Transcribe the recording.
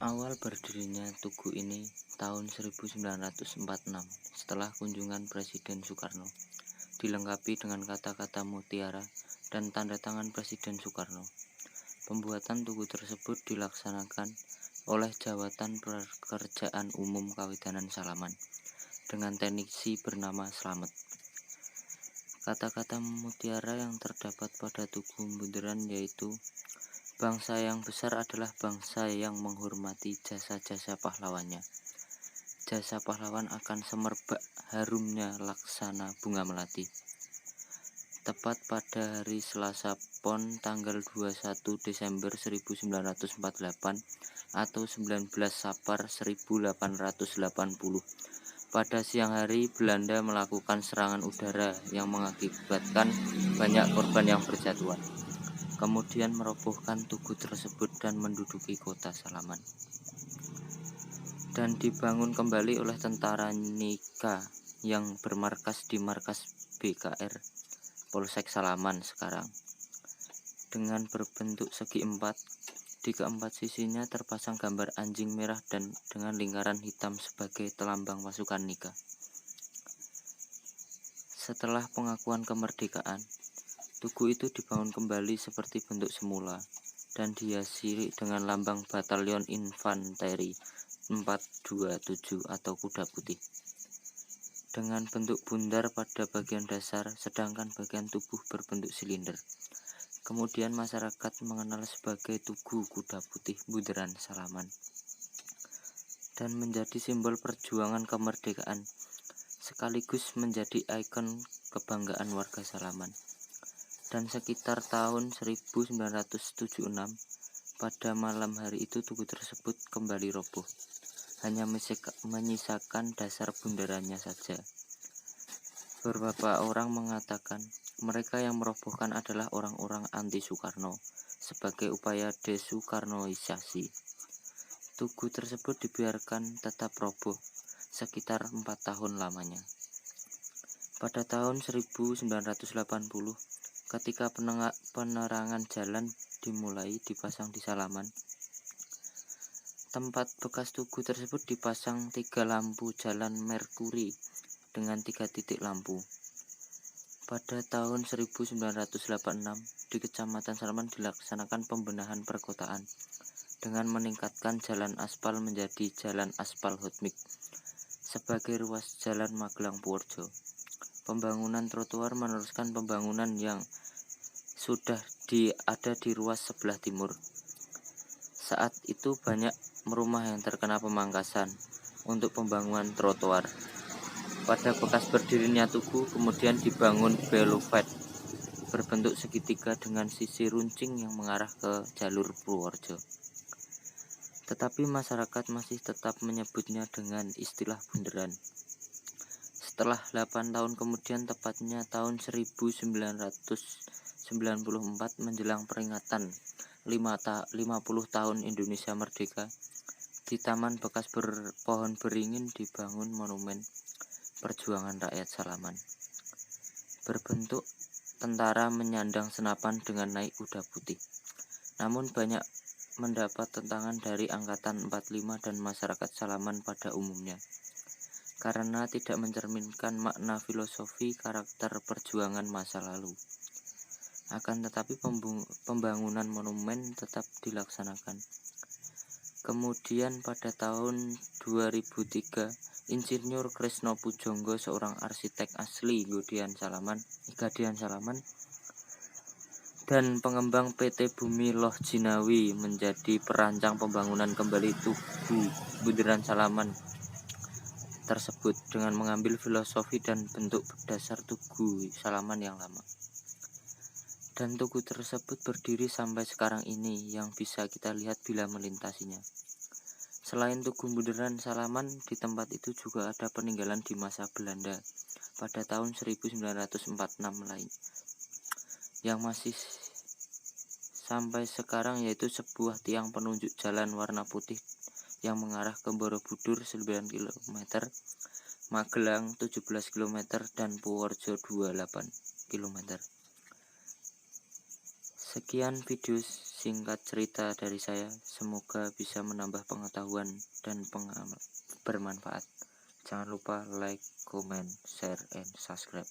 Awal berdirinya tugu ini tahun 1946 setelah kunjungan Presiden Soekarno, dilengkapi dengan kata-kata mutiara dan tanda tangan Presiden Soekarno. Pembuatan tugu tersebut dilaksanakan oleh Jawatan Pekerjaan Umum Kawidanan Salaman dengan teknisi bernama Slamet. Kata-kata mutiara yang terdapat pada tugu bundaran yaitu: bangsa yang besar adalah bangsa yang menghormati jasa-jasa pahlawannya. Jasa pahlawan akan semerbak harumnya laksana bunga melati. Tepat pada hari Selasa Pon tanggal 21 Desember 1948 atau 19 Sapar 1880. Pada siang hari, Belanda melakukan serangan udara yang mengakibatkan banyak korban yang berjatuhan. Kemudian merobohkan tugu tersebut dan menduduki kota Salaman. Dan dibangun kembali oleh tentara Nika yang bermarkas di markas BKR Polsek Salaman sekarang. Dengan berbentuk segi empat, di keempat sisinya terpasang gambar anjing merah dan dengan lingkaran hitam sebagai telambang pasukan Nika. Setelah pengakuan kemerdekaan, tugu itu dibangun kembali seperti bentuk semula dan dihiasi dengan lambang Batalion Infanteri 427 atau kuda putih, dengan bentuk bundar pada bagian dasar, sedangkan bagian tubuh berbentuk silinder. Kemudian masyarakat mengenal sebagai Tugu Kuda Putih Bundaran Salaman dan menjadi simbol perjuangan kemerdekaan sekaligus menjadi ikon kebanggaan warga Salaman. Dan sekitar tahun 1976, pada malam hari itu tugu tersebut kembali roboh, hanya menyisakan dasar bundarannya saja. Beberapa orang mengatakan mereka yang merobohkan adalah orang-orang anti Soekarno sebagai upaya desoekarnoisasi. Tugu tersebut dibiarkan tetap roboh sekitar 4 tahun lamanya. Pada tahun 1980, ketika penerangan jalan dimulai dipasang di Salaman, tempat bekas tugu tersebut dipasang 3 lampu jalan Merkuri dengan 3 titik lampu. Pada tahun 1986 di Kecamatan Salaman dilaksanakan pembenahan perkotaan dengan meningkatkan jalan aspal menjadi jalan aspal hot mix sebagai ruas jalan Magelang Purworejo. Pembangunan trotoar meneruskan pembangunan yang sudah ada di ruas sebelah timur. Saat itu banyak rumah yang terkena pemangkasan untuk pembangunan trotoar. Pada bekas berdirinya tugu kemudian dibangun belovet berbentuk segitiga dengan sisi runcing yang mengarah ke jalur Purworejo. Tetapi masyarakat masih tetap menyebutnya dengan istilah bundaran. Setelah 8 tahun kemudian, tepatnya tahun 1994 menjelang peringatan 50 tahun Indonesia Merdeka, di taman bekas pohon beringin dibangun monumen perjuangan rakyat Salaman berbentuk tentara menyandang senapan dengan naik kuda putih. Namun banyak mendapat tentangan dari angkatan 45 dan masyarakat Salaman pada umumnya karena tidak mencerminkan makna filosofi karakter perjuangan masa lalu. Akan tetapi pembangunan monumen tetap dilaksanakan. Kemudian pada tahun 2003, Insinyur Kresno Pujonggo, seorang arsitek asli Gadian Salaman dan pengembang PT Bumi Loh Jinawi menjadi perancang pembangunan kembali Tugu Bundaran Salaman tersebut dengan mengambil filosofi dan bentuk dasar Tugu Salaman yang lama. Dan tugu tersebut berdiri sampai sekarang ini yang bisa kita lihat bila melintasinya. Selain Tugu Bundaran Salaman, di tempat itu juga ada peninggalan di masa Belanda pada tahun 1946 lain yang masih sampai sekarang, yaitu sebuah tiang penunjuk jalan warna putih yang mengarah ke Borobudur 9 km, Magelang 17 km, dan Purworejo 28 km. Sekian video singkat cerita dari saya. Semoga bisa menambah pengetahuan dan bermanfaat. Jangan lupa like, comment, share, and subscribe.